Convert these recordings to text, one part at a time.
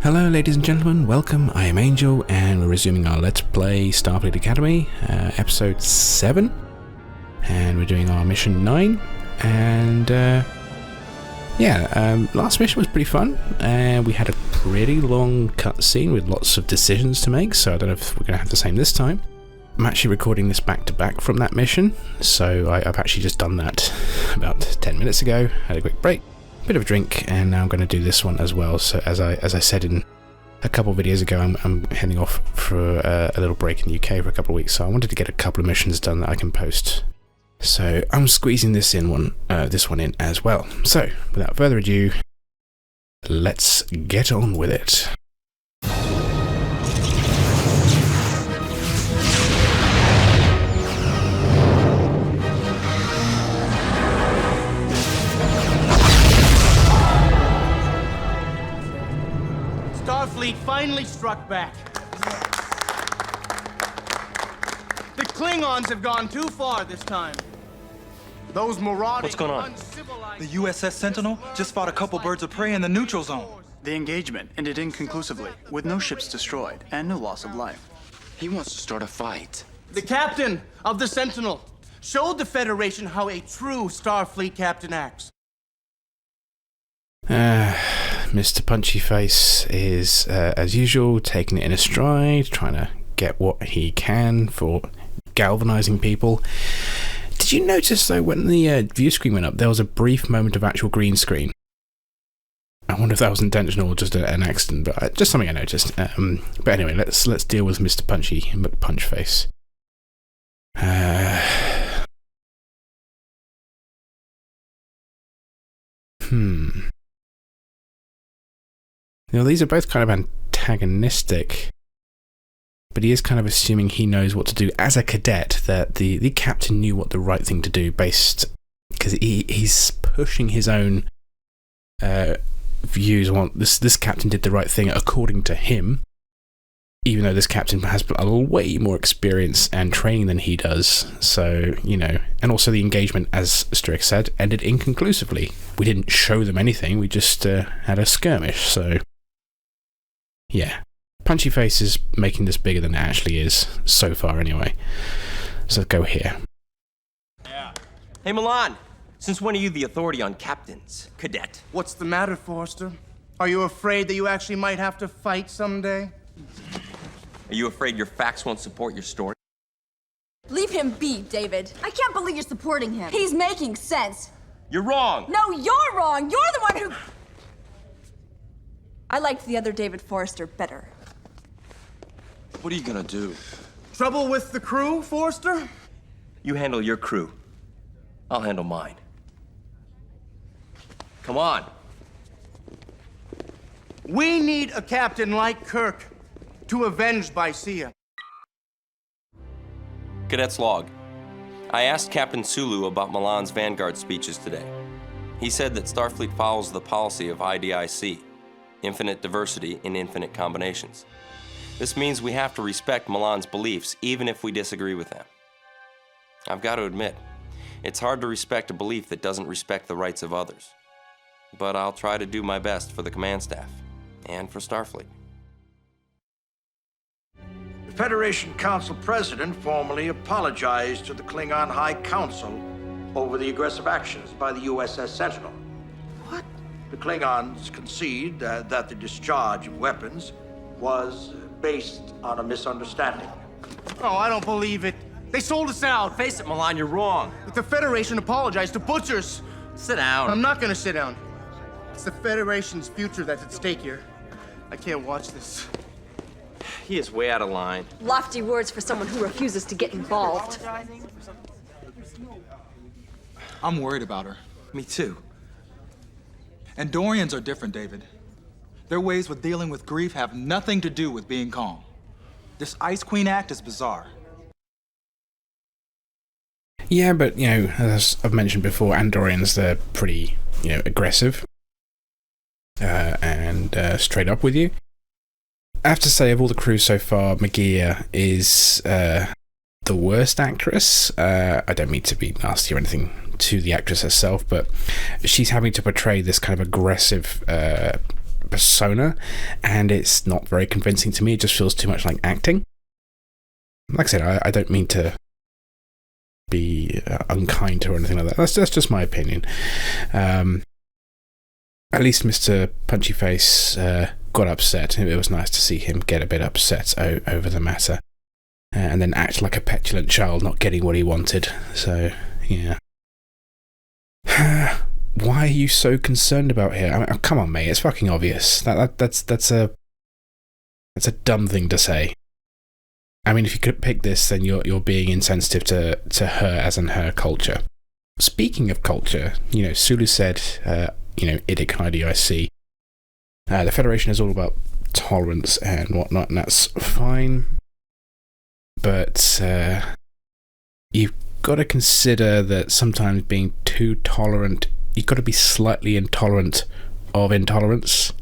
Hello ladies and gentlemen, welcome, I am Angel, and we're resuming our Let's Play Starfleet Academy, episode 7, and we're doing our mission 9, and last mission was pretty fun, and we had a pretty long cutscene with lots of decisions to make, so I don't know if we're going to have the same this time. I'm actually recording this back to back from that mission, so I've actually just done that about 10 minutes ago, had a quick break. Bit of a drink, and now I'm going to do this one as well. So as I said in a couple of videos ago, I'm heading off for a little break in the UK for a couple of weeks, so I wanted to get a couple of missions done that I can post. So I'm squeezing this one in as well. So without further ado, let's get on with it. Starfleet finally struck back. The Klingons have gone too far this time. Those marauding, What's going on? The USS Sentinel just fought a couple birds of prey in the neutral zone. The engagement ended inconclusively, with no ships destroyed and no loss of life. He wants to start a fight. The captain of the Sentinel showed the Federation how a true Starfleet captain acts. Mr. Punchy Face is, as usual, taking it in a stride, trying to get what he can for galvanizing people. Did you notice, though, when the view screen went up, there was a brief moment of actual green screen? I wonder if that was intentional or just an accident, but just something I noticed. But anyway, let's deal with Mr. Punchy McPunchface. You know, these are both kind of antagonistic, but he is kind of assuming he knows what to do as a cadet, that the captain knew what the right thing to do because he's pushing his own views on this captain did the right thing according to him, even though this captain has a way more experience and training than he does. So, you know, and also the engagement, as Strick said, ended inconclusively. We didn't show them anything, we just had a skirmish, so yeah. Punchy Face is making this bigger than it actually is, so far anyway. So go here. Yeah. Hey Milan, since when are you the authority on captains, cadet? What's the matter, Forrester? Are you afraid that you actually might have to fight someday? Are you afraid your facts won't support your story? Leave him be, David. I can't believe you're supporting him. He's making sense. You're wrong! No, you're wrong. You're the one who... I liked the other David Forrester better. What are you gonna do? Trouble with the crew, Forrester? You handle your crew. I'll handle mine. Come on. We need a captain like Kirk to avenge Bicea. Cadet's log. I asked Captain Sulu about Milan's Vanguard speeches today. He said that Starfleet follows the policy of IDIC, infinite diversity in infinite combinations. This means we have to respect Milan's beliefs even if we disagree with them. I've got to admit, it's hard to respect a belief that doesn't respect the rights of others. But I'll try to do my best for the command staff and for Starfleet. The Federation Council President formally apologized to the Klingon High Council over the aggressive actions by the USS Sentinel. What? The Klingons concede that the discharge of weapons was based on a misunderstanding. Oh, I don't believe it. They sold us out. Face it, Milan, you're wrong. But the Federation apologized to butchers. Sit down. I'm not gonna sit down. It's the Federation's future that's at stake here. I can't watch this. He is way out of line. Lofty words for someone who refuses to get involved. I'm worried about her. Me too. Andorians are different, David. Their ways with dealing with grief have nothing to do with being calm. This Ice Queen act is bizarre. Yeah, but, you know, as I've mentioned before, Andorians, they're pretty, you know, aggressive and straight up with you. I have to say, of all the crew so far, Magia is the worst actress. I don't mean to be nasty or anything to the actress herself, but she's having to portray this kind of aggressive persona, and it's not very convincing to me. It just feels too much like acting. Like I said, I don't mean to be unkind to her or anything like that. That's just my opinion. At least Mr. Punchy Face got upset. It was nice to see him get a bit upset over the matter, and then act like a petulant child not getting what he wanted. So, yeah. Why are you so concerned about here? I mean, oh, come on, mate. It's fucking obvious. That's a dumb thing to say. I mean, if you could pick this, then you're being insensitive to her as in her culture. Speaking of culture, Sulu said, IDIC and IDIC. The Federation is all about tolerance and whatnot, and that's fine. But you've got to consider that sometimes being too tolerant, you've got to be slightly intolerant of intolerance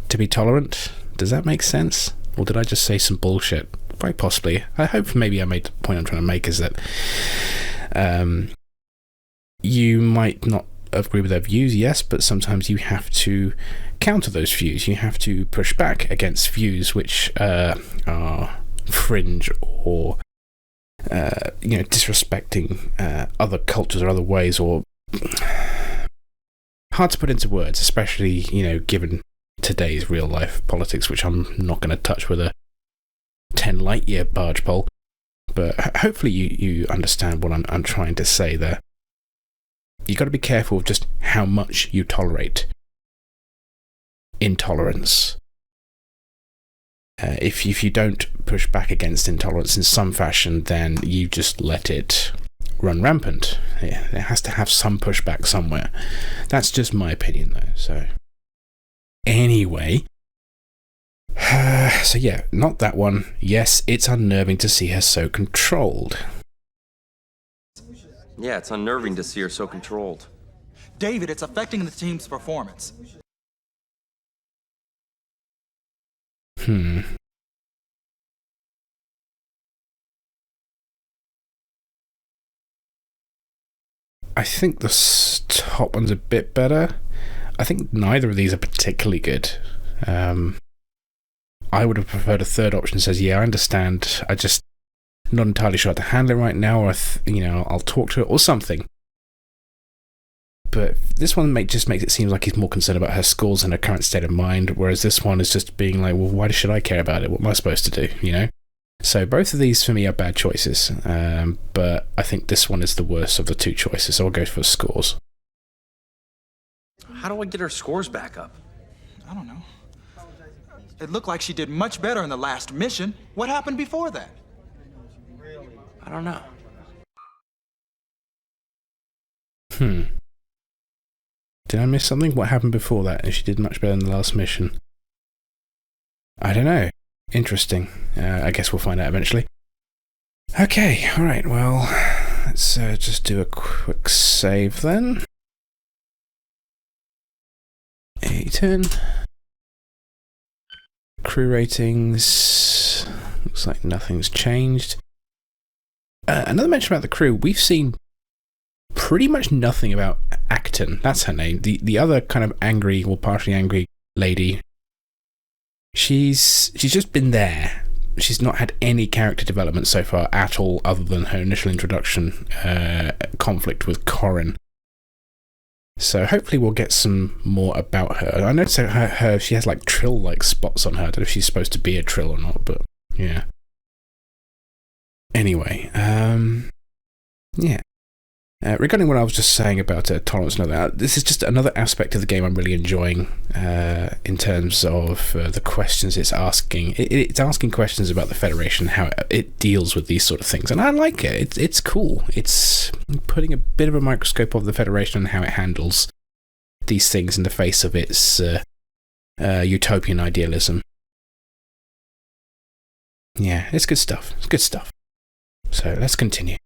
to be tolerant. Does that make sense? Or did I just say some bullshit? Quite possibly. I hope maybe I made the point I'm trying to make is that you might not agree with their views, yes, but sometimes you have to counter those views. You have to push back against views which are fringe or disrespecting other cultures or other ways, or hard to put into words, especially given today's real life politics, which I'm not going to touch with a 10 light year barge pole. But hopefully you understand what I'm trying to say there. You got to be careful of just how much you tolerate intolerance. If you don't push back against intolerance in some fashion, then you just let it run rampant. It has to have some pushback somewhere. That's just my opinion, though. So, anyway. So yeah, not that one. Yes, it's unnerving to see her so controlled. Yeah, it's unnerving to see her so controlled. David, it's affecting the team's performance. I think the top one's a bit better. I think neither of these are particularly good. I would have preferred a third option that says, yeah, I understand, I just not entirely sure how to handle it right now, or I'll talk to her or something. But this one just makes it seem like he's more concerned about her scores and her current state of mind, whereas this one is just being like, well, why should I care about it? What am I supposed to do, So both of these for me are bad choices, but I think this one is the worst of the two choices, so I'll go for scores. How do I get her scores back up? I don't know. It looked like she did much better in the last mission. What happened before that? I don't know. Did I miss something? What happened before that? If she did much better in the last mission? I don't know. Interesting. I guess we'll find out eventually. Okay, alright, well, let's just do a quick save then. A10. Crew ratings. Looks like nothing's changed. Another mention about the crew. We've seen pretty much nothing about Acton. That's her name. The other kind of angry, or partially angry lady. She's just been there. She's not had any character development so far at all, other than her initial introduction conflict with Gorn. So hopefully we'll get some more about her. I noticed her she has like Trill-like spots on her. I don't know if she's supposed to be a Trill or not, but yeah. Anyway, yeah. Regarding what I was just saying about tolerance and all that, this is just another aspect of the game I'm really enjoying in terms of the questions it's asking. It's asking questions about the Federation, how it deals with these sort of things, and I like it. It's cool. It's putting a bit of a microscope of the Federation and how it handles these things in the face of its utopian idealism. Yeah, it's good stuff. It's good stuff. So let's continue.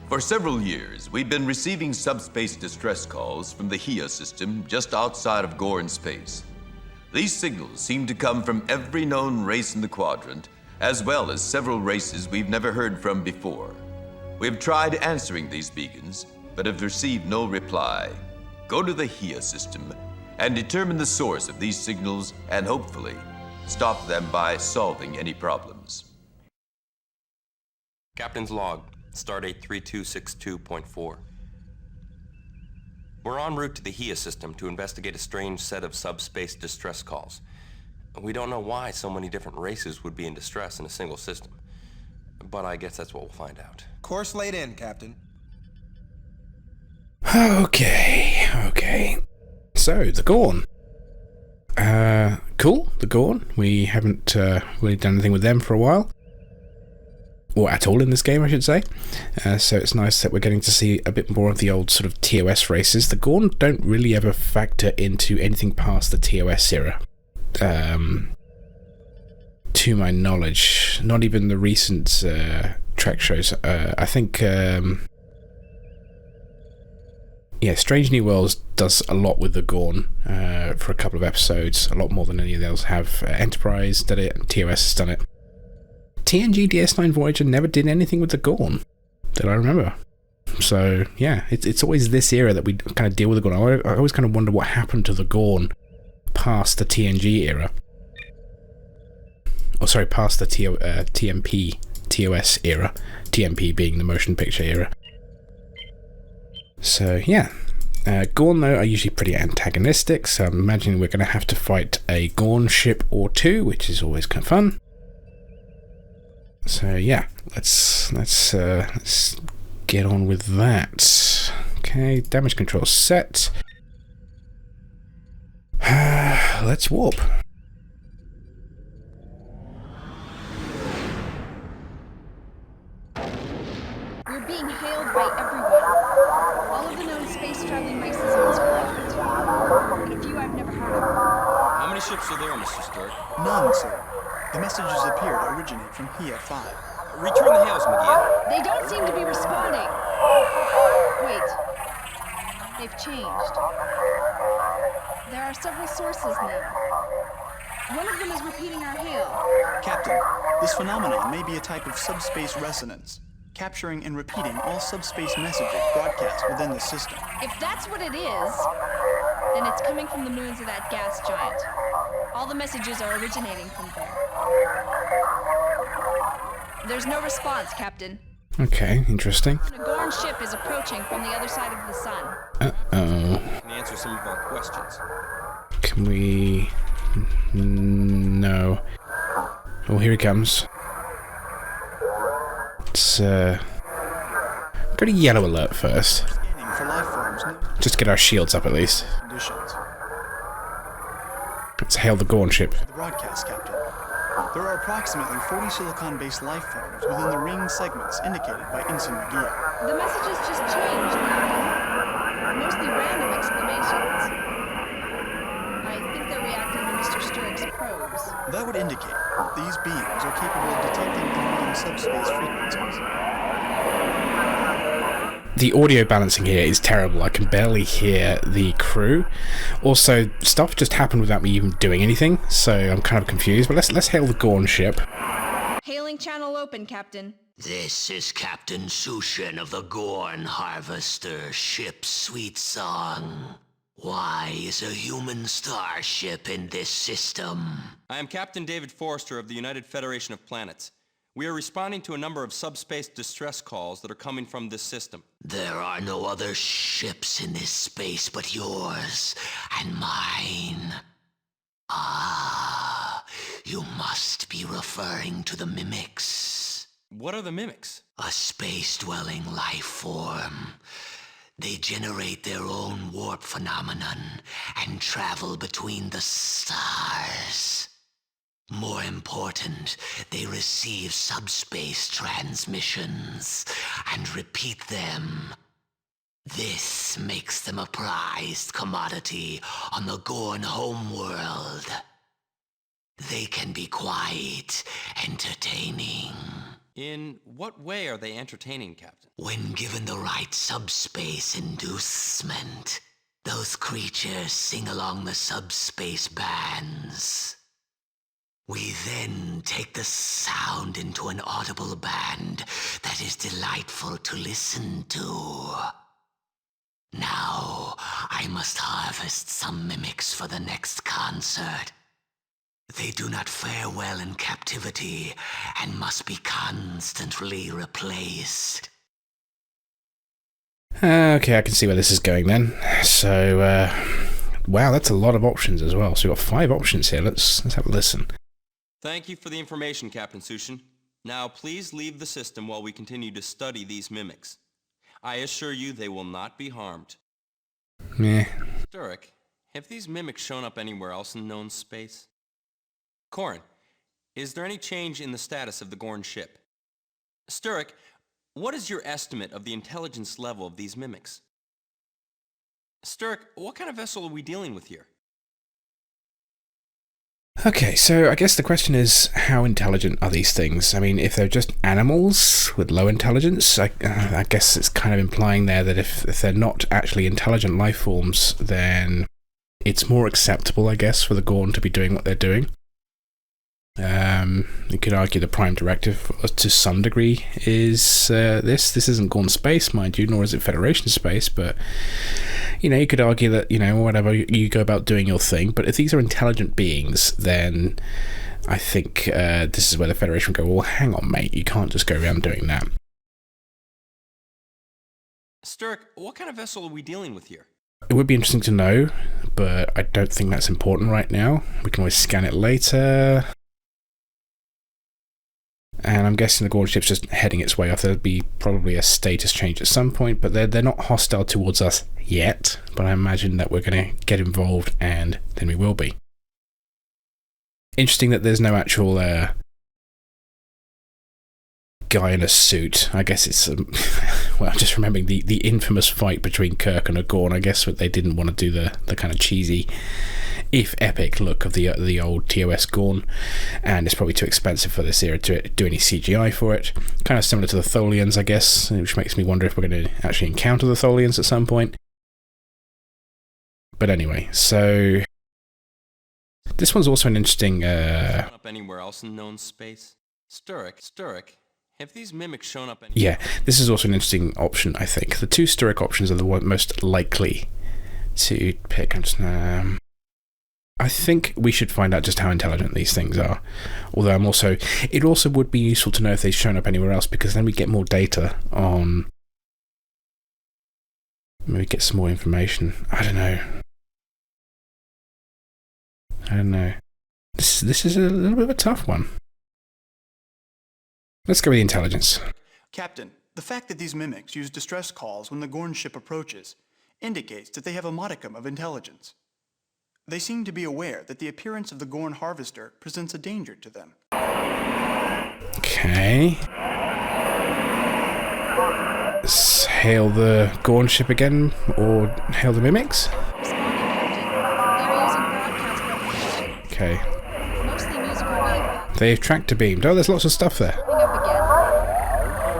For several years, we've been receiving subspace distress calls from the HIA system just outside of Gorn space. These signals seem to come from every known race in the quadrant, as well as several races we've never heard from before. We've tried answering these beacons, but have received no reply. Go to the HIA system and determine the source of these signals and hopefully stop them by solving any problems. Captain's log, Stardate 3262.4. We're en route to the HIA system to investigate a strange set of subspace distress calls. We don't know why so many different races would be in distress in a single system. But I guess that's what we'll find out. Course laid in, Captain. Okay. So, the Gorn. Cool, the Gorn. We haven't really done anything with them for a while. Or at all in this game, I should say. So it's nice that we're getting to see a bit more of the old sort of TOS races. The Gorn don't really ever factor into anything past the TOS era. To my knowledge. Not even the recent Trek shows. I think... Strange New Worlds does a lot with the Gorn for a couple of episodes, a lot more than any of the others have. Enterprise did it, and TOS has done it. TNG DS9 Voyager never did anything with the Gorn, that I remember. So, yeah, it's always this era that we kind of deal with the Gorn. I always kind of wonder what happened to the Gorn past the TNG era. Oh, sorry, past the TMP, TOS era. TMP being the motion picture era. So, yeah. Gorn, though, are usually pretty antagonistic, so I'm imagining we're going to have to fight a Gorn ship or two, which is always kind of fun. So, yeah, let's get on with that. Okay, damage control set. Let's warp. We're being hailed by everyone. All of the known space-traveling races in this quadrant. And a few I've never heard of. How many ships are there, Mr. Stark? None, sir. The messages appear to originate from HIA 5. Return the hails, McGee. They don't seem to be responding. Wait. They've changed. There are several sources now. One of them is repeating our hail. Captain, this phenomenon may be a type of subspace resonance, capturing and repeating all subspace messages broadcast within the system. If that's what it is, then it's coming from the moons of that gas giant. All the messages are originating from there. There's no response, Captain. Okay, interesting. A Gorn ship is approaching from the other side of the sun. Uh-oh. Can answer some of our questions. Can we... No. Oh, here he comes. Let's, go to yellow alert first. Scanning for life forms. Just to get our shields up, at least. Conditions. Let's hail the Gorn ship. The broadcast, Captain. There are approximately 40 silicon-based life forms within the ring segments indicated by Ensign McGee. The messages just changed. Mostly random exclamations. I think they're reacting to Mr. Sturrock's probes. That would indicate these beings are capable of detecting unknown subspace frequencies. The audio balancing here is terrible. I can barely hear the crew. Also, stuff just happened without me even doing anything, so I'm kind of confused. But let's hail the Gorn ship. Hailing channel open, Captain. This is Captain Sushin of the Gorn Harvester ship Sweet Song. Why is a human starship in this system? I am Captain David Forrester of the United Federation of Planets. We are responding to a number of subspace distress calls that are coming from this system. There are no other ships in this space but yours and mine. Ah, you must be referring to the mimics. What are the mimics? A space-dwelling life form. They generate their own warp phenomenon and travel between the stars. More important, they receive subspace transmissions and repeat them. This makes them a prized commodity on the Gorn homeworld. They can be quite entertaining. In what way are they entertaining, Captain? When given the right subspace inducement, those creatures sing along the subspace bands. We then take the sound into an audible band that is delightful to listen to. Now, I must harvest some mimics for the next concert. They do not fare well in captivity and must be constantly replaced. Okay, I can see where this is going then. So, wow, that's a lot of options as well. So we've got 5 options here. Let's have a listen. Thank you for the information, Captain Sushin. Now, please leave the system while we continue to study these mimics. I assure you they will not be harmed. Yeah. Sturek, have these mimics shown up anywhere else in known space? Gorn, is there any change in the status of the Gorn ship? Sturek, what is your estimate of the intelligence level of these mimics? Sturek, what kind of vessel are we dealing with here? Okay, so I guess the question is, how intelligent are these things? I mean, if they're just animals with low intelligence, I guess it's kind of implying there that if they're not actually intelligent life forms, then it's more acceptable, I guess, for the Gorn to be doing what they're doing. You could argue the Prime Directive, to some degree, is this. This isn't Gorn space, mind you, nor is it Federation space, but, you could argue that, whatever, you go about doing your thing, but if these are intelligent beings, then I think this is where the Federation go, well, hang on, mate, you can't just go around doing that. Sturek, what kind of vessel are we dealing with here? It would be interesting to know, but I don't think that's important right now. We can always scan it later. And I'm guessing the Gorn ship's just heading its way off. There'll be probably a status change at some point, but they're not hostile towards us yet. But I imagine that we're going to get involved, and then we will be. Interesting that there's no actual guy in a suit. I guess it's well, just remembering the infamous fight between Kirk and a Gorn. I guess they didn't want to do the kind of cheesy, if epic, look of the old TOS Gorn, and it's probably too expensive for this era to do any CGI for it. Kind of similar to the Tholians, I guess, which makes me wonder if we're going to actually encounter the Tholians at some point. But anyway, so this one's also an interesting. Up anywhere else in known space? Sturek. Have these mimics shown up anywhere? Yeah, this is also an interesting option, I think. The 2 Sturek options are the most likely to pick. I think we should find out just how intelligent these things are. Although it also would be useful to know if they've shown up anywhere else, because then we get more data on. Maybe get some more information. I don't know. This is a little bit of a tough one. Let's go with the intelligence. Captain, the fact that these mimics use distress calls when the Gorn ship approaches indicates that they have a modicum of intelligence. They seem to be aware that the appearance of the Gorn harvester presents a danger to them. Okay. Let's hail the Gorn ship again, or hail the mimics. Okay. They've tractor beamed. Oh, there's lots of stuff there.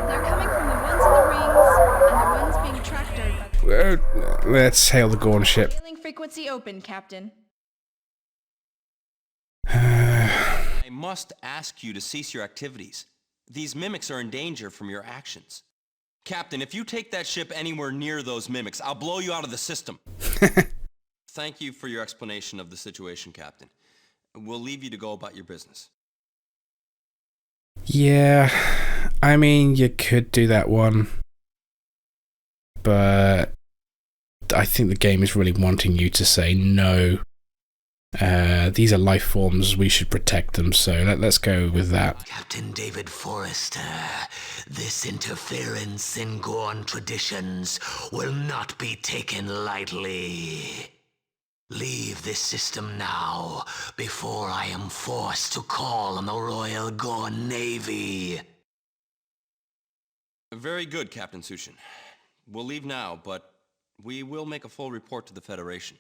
They're coming from the ones in the rings, and the ones being tractored. Let's hail the Gorn ship. Hailing frequency open, Captain. I must ask you to cease your activities. These mimics are in danger from your actions. Captain, if you take that ship anywhere near those mimics, I'll blow you out of the system. Thank you for your explanation of the situation, Captain. We'll leave you to go about your business. Yeah, I mean, you could do that one, but I think the game is really wanting you to say no. These are life forms, we should protect them, so let's go with that. Captain David Forrester, this interference in Gorn traditions will not be taken lightly. Leave this system now, before I am forced to call on the Royal Gorn Navy. Very good, Captain Sushin. We'll leave now, but we will make a full report to the Federation.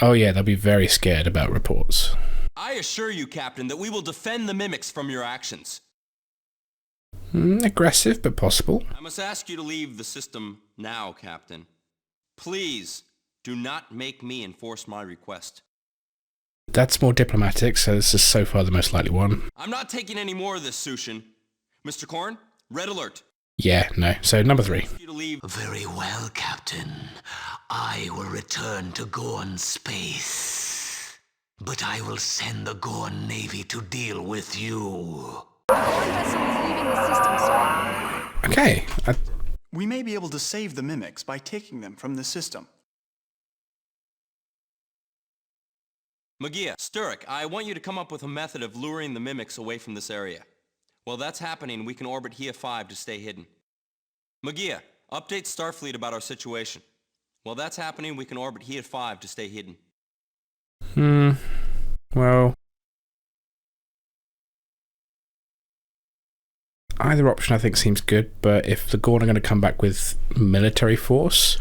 Oh yeah, they'll be very scared about reports. I assure you, Captain, that we will defend the mimics from your actions. Aggressive, but possible. I must ask you to leave the system now, Captain. Please, do not make me enforce my request. That's more diplomatic, so this is so far the most likely one. I'm not taking any more of this, Sushin. Mr. Gorn, red alert. Yeah, no. So number 3. Very well, Captain. I will return to Gorn space. But I will send the Gorn Navy to deal with you. The Gorn vessel is leaving the system, sir. Okay. We may be able to save the mimics by taking them from the system. Magia, Sturek, I want you to come up with a method of luring the mimics away from this area. While that's happening, we can orbit HIA 5 to stay hidden. Magia, update Starfleet about our situation. While that's happening, we can orbit HIA 5 to stay hidden. Well, either option I think seems good, but if the Gorn are going to come back with military force,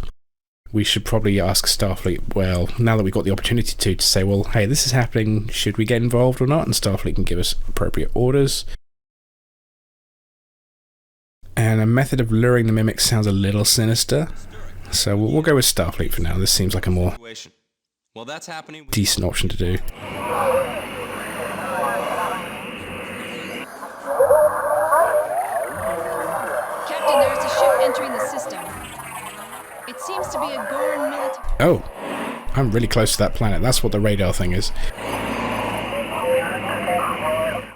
we should probably ask Starfleet, well, now that we've got the opportunity to say, well, hey, this is happening, should we get involved or not? And Starfleet can give us appropriate orders. And a method of luring the mimics sounds a little sinister, so we'll go with Starfleet for now. This seems like a more Well, that's happening. Decent option to do. Captain, there is a ship entering the system. It seems to be a Gorn military... Oh, I'm really close to that planet. That's what the radar thing is.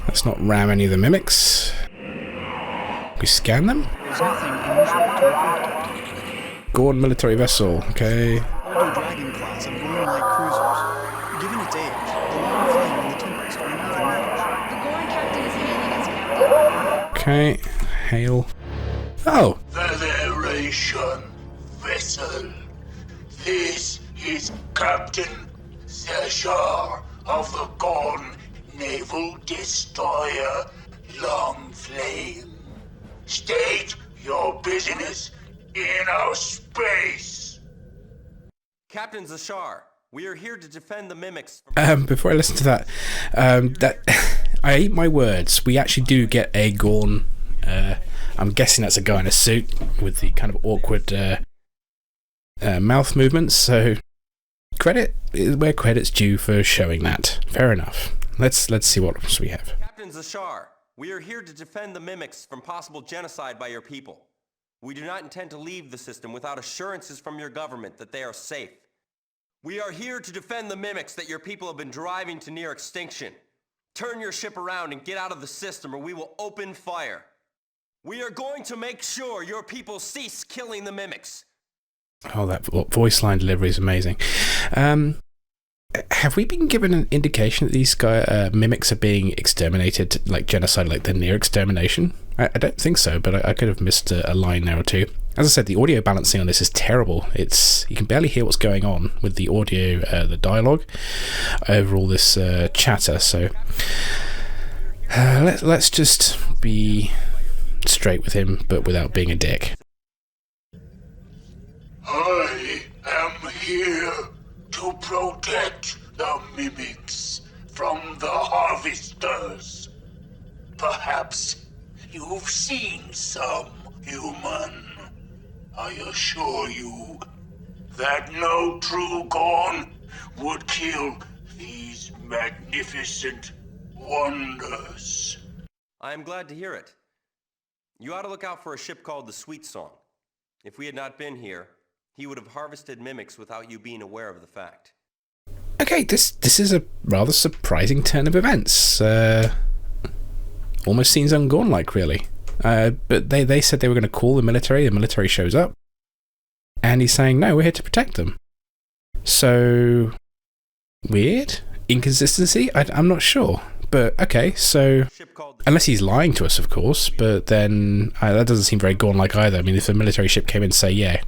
Let's not ram any of the mimics. We scan them? There's nothing unusual to report, Captain. Gorn military vessel, okay. Older Dragon class of Gorn-like cruisers. Given its age, the long flame and the Tempest are an even match. The Gorn captain is hailing us, Captain. Okay, hail. Oh! Federation vessel. This is Captain Zeshar of the Gorn Naval Destroyer Long Flame. State your business in our space. Captain Zashar, we are here to defend the mimics. Before I listen to that, I ate my words. We actually do get a Gorn. I'm guessing that's a guy in a suit with the kind of awkward mouth movements. So credit where credit's due for showing that. Fair enough. Let's see what else we have. Captain Zashar, we are here to defend the mimics from possible genocide by your people. We do not intend to leave the system without assurances from your government that they are safe. We are here to defend the mimics that your people have been driving to near extinction. Turn your ship around and get out of the system, or we will open fire. We are going to make sure your people cease killing the mimics. Oh, that voice line delivery is amazing. Have we been given an indication that these mimics are being exterminated, like genocide, like they're near extermination? I don't think so, but I could have missed a line there or two. As I said, the audio balancing on this is terrible. You can barely hear what's going on with the audio, the dialogue, over all this chatter. So let's just be straight with him, but without being a dick. I am here to protect the mimics from the harvesters. Perhaps you've seen some, human. I assure you that no true Gorn would kill these magnificent wonders. I am glad to hear it. You ought to look out for a ship called the Sweet Song. If we had not been here, he would have harvested mimics without you being aware of the fact. Okay, this is a rather surprising turn of events. Almost seems un-Gorn-like, really. But they said they were going to call the military shows up, and he's saying, no, we're here to protect them. So, weird? Inconsistency? I'm not sure. But, okay, so, unless he's lying to us, of course, but then that doesn't seem very Gorn-like either. I mean, if a military ship came in and say, yeah,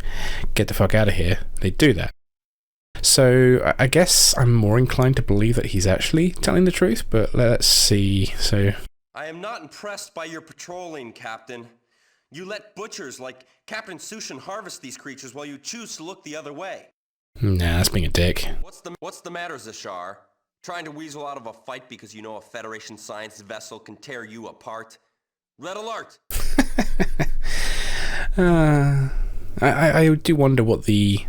get the fuck out of here, they'd do that. So, I guess I'm more inclined to believe that he's actually telling the truth, but let's see, so... I am not impressed by your patrolling, Captain. You let butchers like Captain Sushin harvest these creatures while you choose to look the other way. Nah, that's being a dick. What's the matter, Zashar? Trying to weasel out of a fight because you know a Federation science vessel can tear you apart? Red alert! I do wonder what the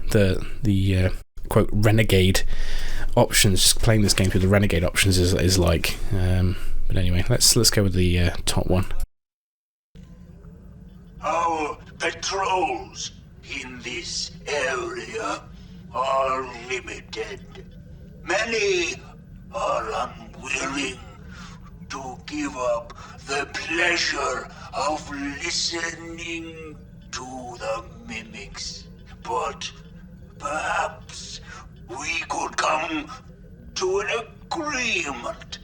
quote renegade options, just playing this game through the renegade options is like. But anyway, let's go with the top one. Our patrols in this area are limited. Many are unwilling to give up the pleasure of listening to the mimics. But perhaps we could come to an agreement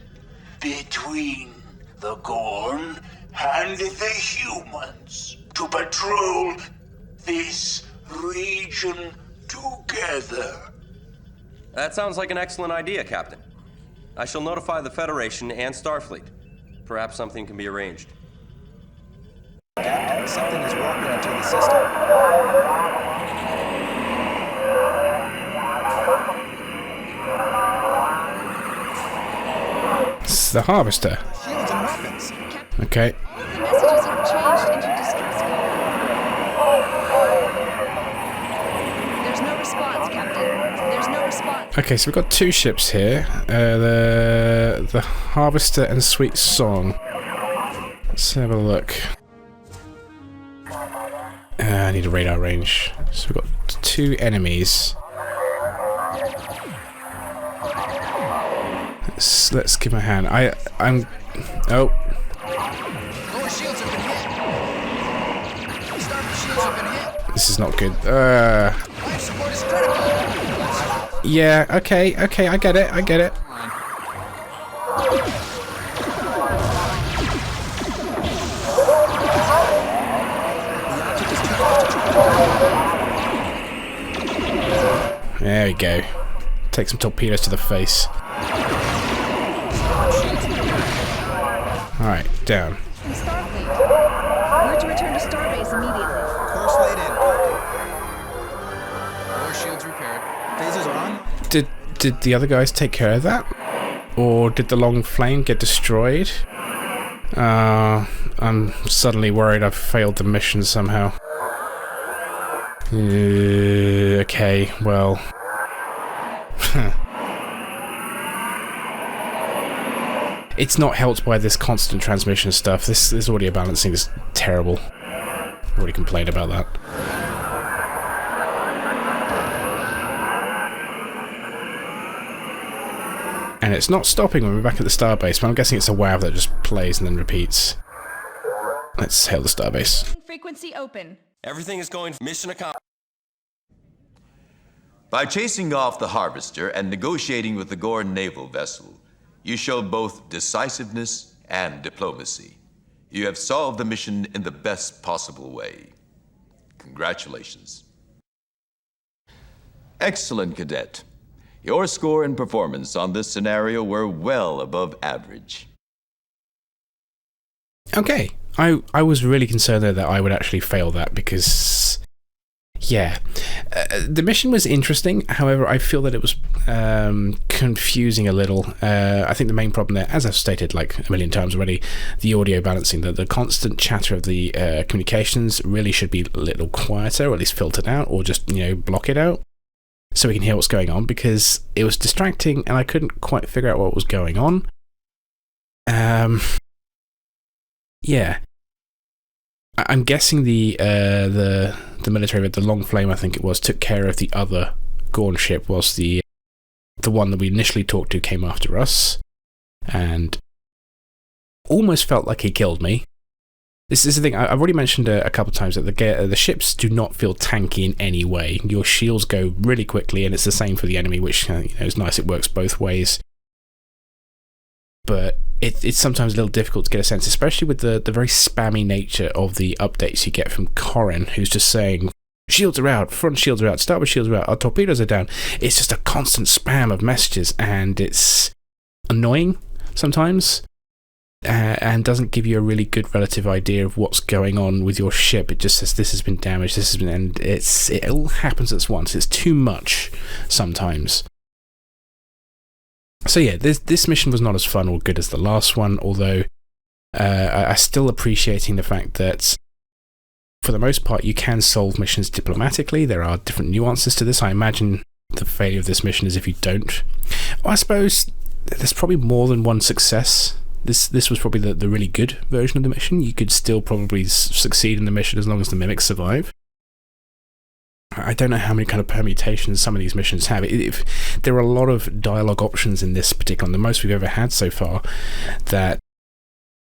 between the Gorn and the humans to patrol this region together. That sounds like an excellent idea, Captain. I shall notify the Federation and Starfleet. Perhaps something can be arranged. Captain, something is walking into the system. It's the Harvester. Shields and weapons. Okay. All of the messages have changed into distress code. There's no response, Captain. There's no response. Okay, so we've got two ships here. The Harvester and Sweet Song. Let's have a look. I need a radar range. So we've got two enemies. Let's give him a hand. I'm. Oh. Lower shields have been hit. Starboard shields have been hit. This is not good. Life support is critical. Yeah. Okay. I get it. There we go. Take some torpedoes to the face. Alright, down. From Starfleet. We're to return to Starbase immediately. Course laid in, Captain. Lower shields repaired. Phasers are on. Did the other guys take care of that? Or did the long flame get destroyed? I'm suddenly worried I've failed the mission somehow. Okay, well... It's not helped by this constant transmission stuff. This audio balancing is terrible. I've already complained about that. And it's not stopping when we're back at the starbase, but I'm guessing it's a WAV that just plays and then repeats. Let's hail the starbase. Frequency open. Everything is going mission accomplished. By chasing off the Harvester and negotiating with the Gorn naval vessel, you showed both decisiveness and diplomacy. You have solved the mission in the best possible way. Congratulations. Excellent, Cadet. Your score and performance on this scenario were well above average. Okay, I was really concerned there that I would actually fail that because... Yeah, the mission was interesting. However, I feel that it was confusing a little. I think the main problem there, as I've stated like a million times already, the audio balancing, the constant chatter of the communications really should be a little quieter, or at least filtered out, or just, you know, block it out so we can hear what's going on, because it was distracting and I couldn't quite figure out what was going on. Yeah. I'm guessing the military with the long flame, I think it was, took care of the other Gorn ship, whilst the one that we initially talked to came after us, and almost felt like he killed me. This is the thing, I've already mentioned a couple of times that the ships do not feel tanky in any way. Your shields go really quickly, and it's the same for the enemy, which is nice. It works both ways. But it's sometimes a little difficult to get a sense, especially with the very spammy nature of the updates you get from Gorn, who's just saying, shields are out, front shields are out, starboard shields are out, our torpedoes are down. It's just a constant spam of messages, and it's annoying sometimes, and doesn't give you a really good relative idea of what's going on with your ship. It just says this has been damaged, this has been, and it all happens at once. It's too much sometimes. So yeah, this mission was not as fun or good as the last one, although I'm still appreciating the fact that for the most part you can solve missions diplomatically. There are different nuances to this. I imagine the failure of this mission is if you don't. Well, I suppose there's probably more than one success This was probably the really good version of the mission. You could still probably succeed in the mission as long as the mimics survive. I don't know how many kind of permutations some of these missions have. There are a lot of dialogue options in this particular one, the most we've ever had so far, that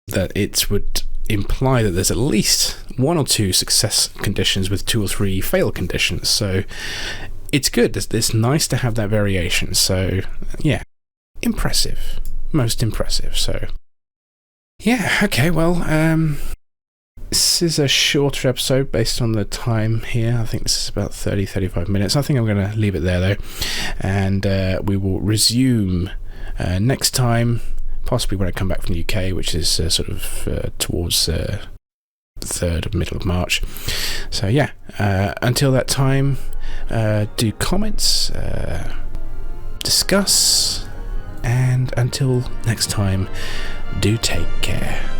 it would imply that there's at least 1 or 2 success conditions with 2 or 3 fail conditions. So it's good. It's nice to have that variation. So yeah, impressive, most impressive. So yeah, okay, well, this is a shorter episode based on the time here. I think this is about 30-35 minutes. I think I'm going to leave it there, though. And we will resume next time, possibly when I come back from the UK, which is sort of towards the 3rd of middle of March. So, yeah, until that time, do comments, discuss, and until next time, do take care.